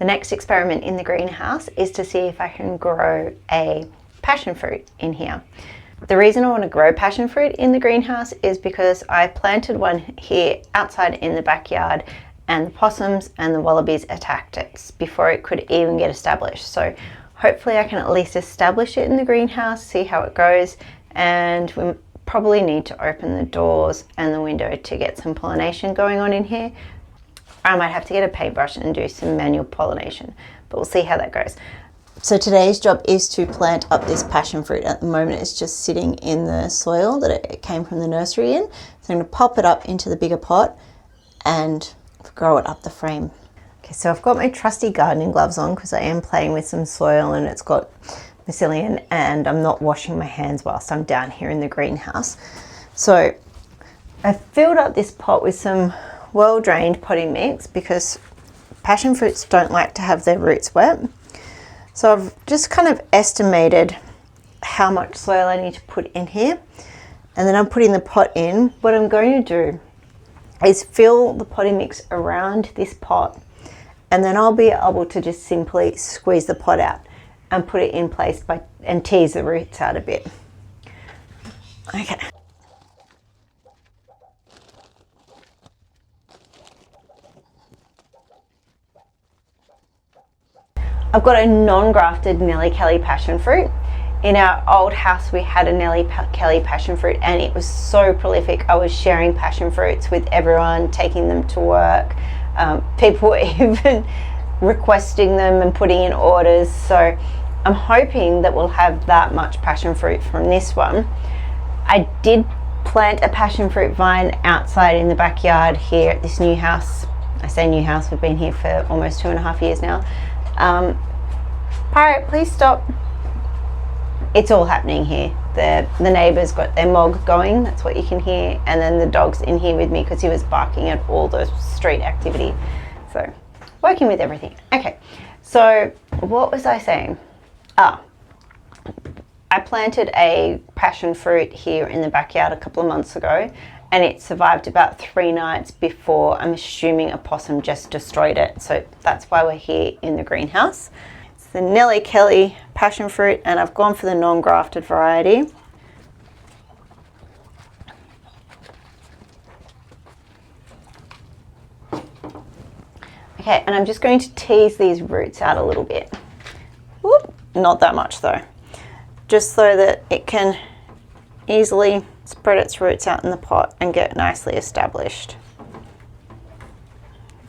The next experiment in the greenhouse is to see if I can grow a passion fruit in here. The reason I want to grow passion fruit in the greenhouse is because I planted one here outside in the backyard, and the possums and the wallabies attacked it before it could even get established. So hopefully I can at least establish it in the greenhouse, see how it goes, and we probably need to open the doors and the window to get some pollination going on in here. I might have to get a paintbrush and do some manual pollination, but we'll see how that goes. So today's job is to plant up this passion fruit. At the moment it's just sitting in the soil that it came from the nursery in. So I'm going to pop it up into the bigger pot and grow it up the frame. Okay, so I've got my trusty gardening gloves on because I am playing with some soil and it's got mycelium, and I'm not washing my hands whilst I'm down here in the greenhouse. So I filled up this pot with some well-drained potting mix because passion fruits don't like to have their roots wet. So I've just kind of estimated how much soil I need to put in here, and then I'm putting the pot in. What I'm going to do is fill the potting mix around this pot, and then I'll be able to just simply squeeze the pot out and put it in place and tease the roots out a bit. Okay. I've got a non-grafted Nellie Kelly passion fruit. In our old house we had a Nellie Kelly passion fruit and it was so prolific. I was sharing passion fruits with everyone, taking them to work. People were even requesting them and putting in orders. So I'm hoping that we'll have that much passion fruit from this one. I did plant a passion fruit vine outside in the backyard here at this new house. I say new house, we've been here for almost 2.5 years now. Pirate, please stop. It's all happening here. The neighbours got their mog going, that's what you can hear, and then the dog's in here with me because he was barking at all the street activity. So, working with everything. Okay, so what was I saying? I planted a passion fruit here in the backyard a couple of months ago, and it survived about 3 nights before I'm assuming a possum just destroyed it. So that's why we're here in the greenhouse. It's the Nellie Kelly passion fruit, and I've gone for the non-grafted variety. Okay, and I'm just going to tease these roots out a little bit. Whoop, not that much though. Just so that it can easily spread its roots out in the pot and get nicely established.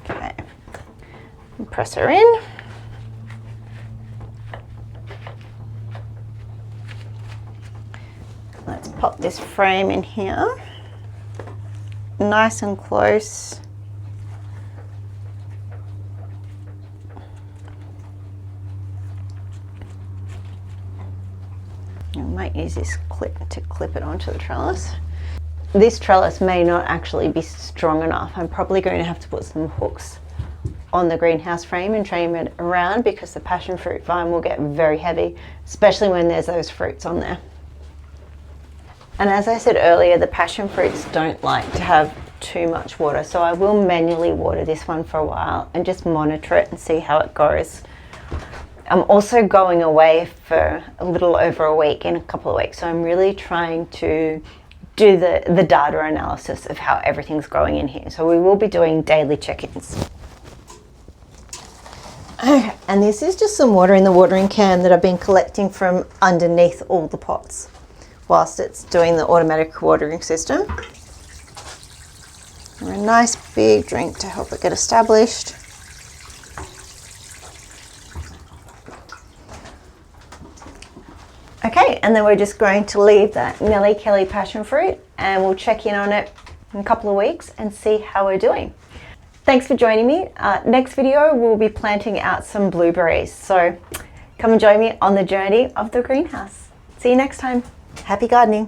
Okay, and press her in. Let's pop this frame in here, nice and close. I might use this clip to clip it onto the trellis. This trellis may not actually be strong enough. I'm probably going to have to put some hooks on the greenhouse frame and train it around because the passion fruit vine will get very heavy, especially when there's those fruits on there. And as I said earlier, the passion fruits don't like to have too much water, so I will manually water this one for a while and just monitor it and see how it goes. I'm also going away for a little over a week, in a couple of weeks, so I'm really trying to do the data analysis of how everything's growing in here. So we will be doing daily check-ins. Okay, and this is just some water in the watering can that I've been collecting from underneath all the pots whilst it's doing the automatic watering system. And a nice big drink to help it get established. Okay, and then we're just going to leave that Nellie Kelly passion fruit and we'll check in on it in a couple of weeks and see how we're doing. Thanks for joining me. Next video, we'll be planting out some blueberries. So come and join me on the journey of the greenhouse. See you next time. Happy gardening.